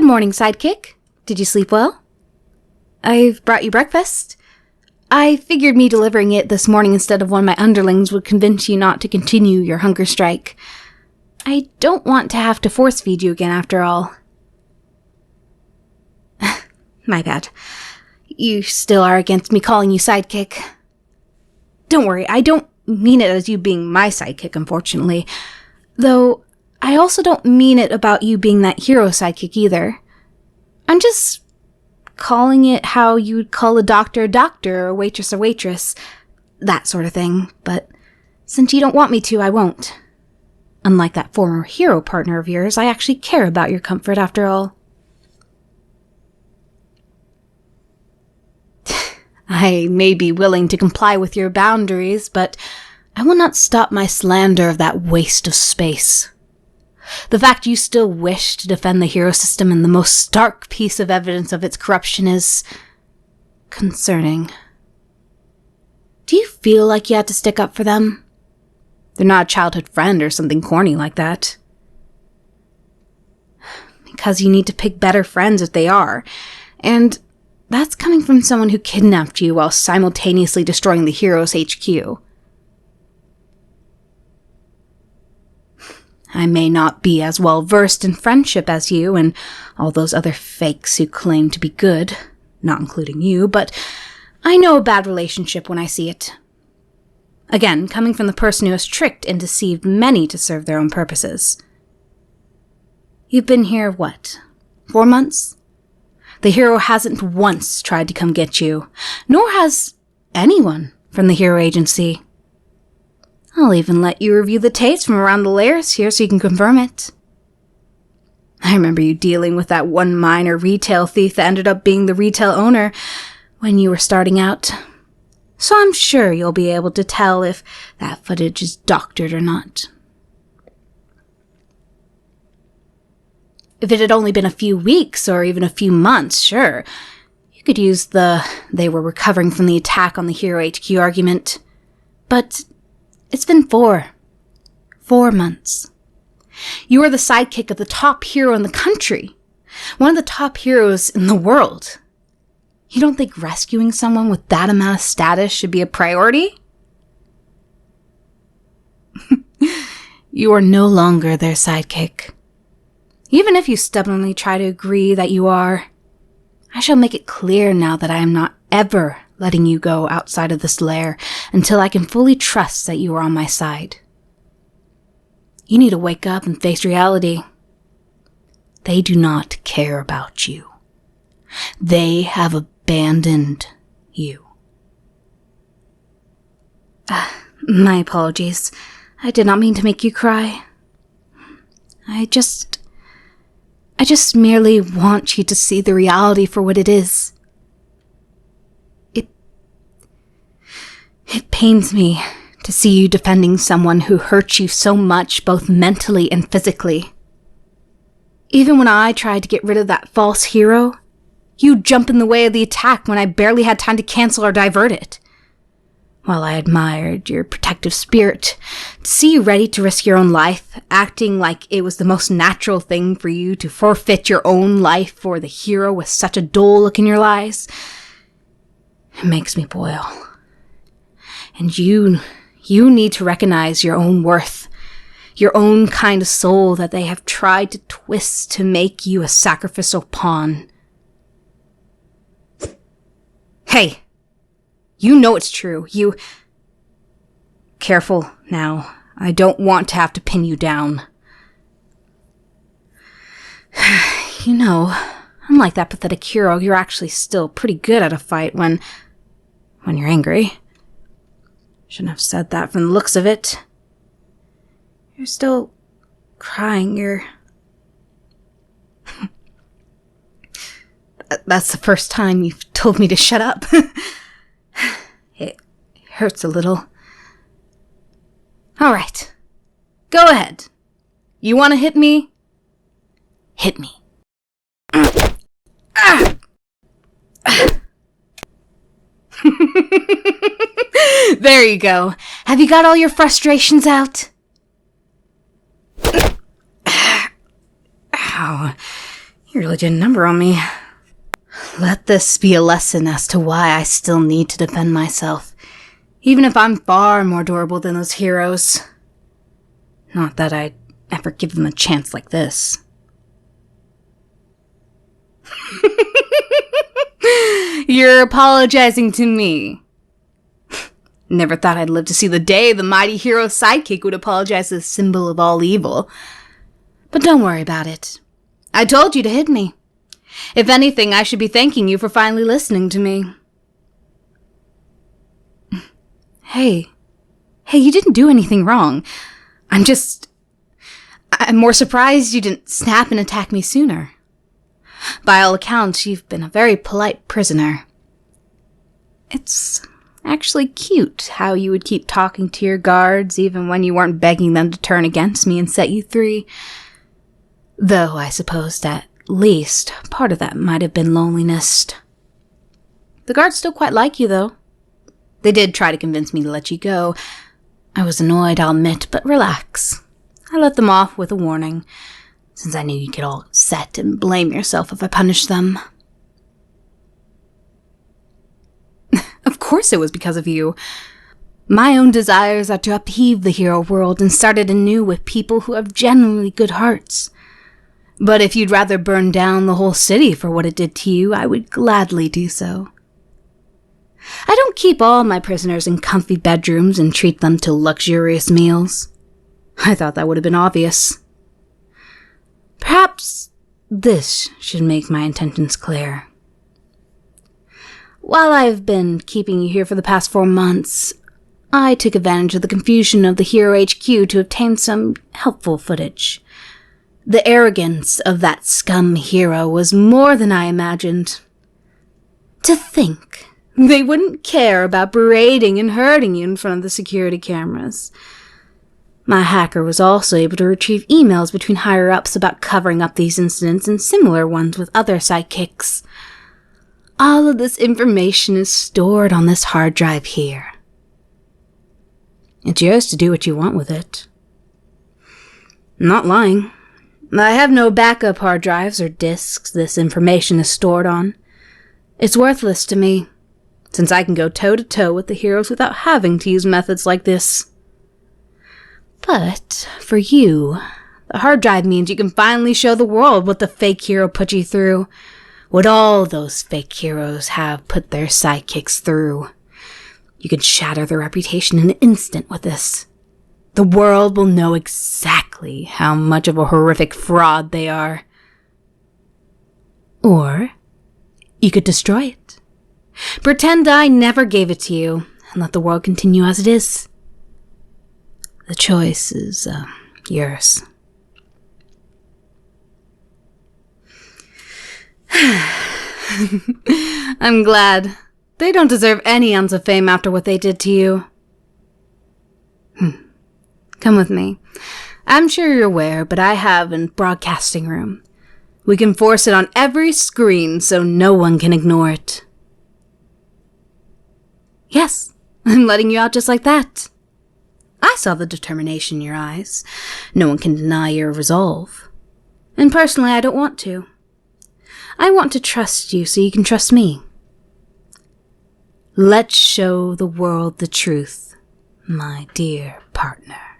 Good morning, Sidekick. Did you sleep well? I've brought you breakfast. I figured me delivering it this morning instead of one of my underlings would convince you not to continue your hunger strike. I don't want to have to force feed you again after all. My bad. You still are against me calling you Sidekick. Don't worry, I don't mean it as you being my sidekick, unfortunately. Though, I also don't mean it about you being that hero sidekick either. I'm just calling it how you'd call a doctor or a waitress, that sort of thing. But since you don't want me to, I won't. Unlike that former hero partner of yours, I actually care about your comfort after all. I may be willing to comply with your boundaries, but I will not stop my slander of that waste of space. The fact you still wish to defend the hero system and the most stark piece of evidence of its corruption is concerning. Do you feel like you had to stick up for them? They're not a childhood friend or something corny like that. Because you need to pick better friends if they are, and that's coming from someone who kidnapped you while simultaneously destroying the hero's HQ. I may not be as well versed in friendship as you and all those other fakes who claim to be good, not including you, but I know a bad relationship when I see it. Again, coming from the person who has tricked and deceived many to serve their own purposes. You've been here, 4 months? The hero hasn't once tried to come get you, nor has anyone from the hero agency. I'll even let you review the tapes from around the layers here so you can confirm it. I remember you dealing with that one minor retail thief that ended up being the retail owner when you were starting out. So I'm sure you'll be able to tell if that footage is doctored or not. If it had only been a few weeks or even a few months, sure, you could use they were recovering from the attack on the Hero HQ argument. But it's been 4 months. You are the sidekick of the top hero in the country, one of the top heroes in the world. You don't think rescuing someone with that amount of status should be a priority? You are no longer their sidekick. Even if you stubbornly try to agree that you are, I shall make it clear now that I am not ever letting you go outside of this lair until I can fully trust that you are on my side. You need to wake up and face reality. They do not care about you. They have abandoned you. My apologies. I did not mean to make you cry. I just merely want you to see the reality for what it is. It pains me to see you defending someone who hurt you so much, both mentally and physically. Even when I tried to get rid of that false hero, you jump in the way of the attack when I barely had time to cancel or divert it. While I admired your protective spirit, to see you ready to risk your own life, acting like it was the most natural thing for you to forfeit your own life for the hero with such a dull look in your eyes, it makes me boil. And you need to recognize your own worth, your own kind of soul that they have tried to twist to make you a sacrificial pawn. Hey! You know it's true. Careful now. I don't want to have to pin you down. You know, unlike that pathetic hero, you're actually still pretty good at a fight when you're angry. Shouldn't have said that from the looks of it. You're still crying. That's the first time you've told me to shut up. It hurts a little. All right. Go ahead. You want to hit me? Hit me. There you go. Have you got all your frustrations out? Ow. You really did a number on me. Let this be a lesson as to why I still need to defend myself, even if I'm far more durable than those heroes. Not that I'd ever give them a chance like this. You're apologizing to me. Never thought I'd live to see the day the mighty hero Sidekick would apologize to the symbol of all evil. But don't worry about it. I told you to hit me. If anything, I should be thanking you for finally listening to me. Hey, you didn't do anything wrong. I'm more surprised you didn't snap and attack me sooner. By all accounts, you've been a very polite prisoner. It's actually cute how you would keep talking to your guards even when you weren't begging them to turn against me and set you free. Though I suppose at least part of that might have been loneliness. The guards still quite like you, though. They did try to convince me to let you go. I was annoyed, I'll admit, but relax. I let them off with a warning, since I knew you'd get all upset and blame yourself if I punished them. Of course it was because of you. My own desires are to upheave the hero world and start it anew with people who have genuinely good hearts. But if you'd rather burn down the whole city for what it did to you, I would gladly do so. I don't keep all my prisoners in comfy bedrooms and treat them to luxurious meals. I thought that would have been obvious. Perhaps this should make my intentions clear. While I've been keeping you here for the past 4 months, I took advantage of the confusion of the Hero HQ to obtain some helpful footage. The arrogance of that scum hero was more than I imagined. To think they wouldn't care about berating and hurting you in front of the security cameras. My hacker was also able to retrieve emails between higher-ups about covering up these incidents and similar ones with other sidekicks. All of this information is stored on this hard drive here. It's yours to do what you want with it. I'm not lying. I have no backup hard drives or disks this information is stored on. It's worthless to me, since I can go toe-to-toe with the heroes without having to use methods like this. But for you, the hard drive means you can finally show the world what the fake hero put you through, what all those fake heroes have put their sidekicks through. You can shatter their reputation in an instant with this. The world will know exactly how much of a horrific fraud they are. Or you could destroy it. Pretend I never gave it to you and let the world continue as it is. The choice is yours. I'm glad. They don't deserve any ounce of fame after what they did to you. Come with me. I'm sure you're aware, but I have a broadcasting room. We can force it on every screen so no one can ignore it. Yes, I'm letting you out just like that. I saw the determination in your eyes. No one can deny your resolve. And personally, I don't want to. I want to trust you so you can trust me. Let's show the world the truth, my dear partner.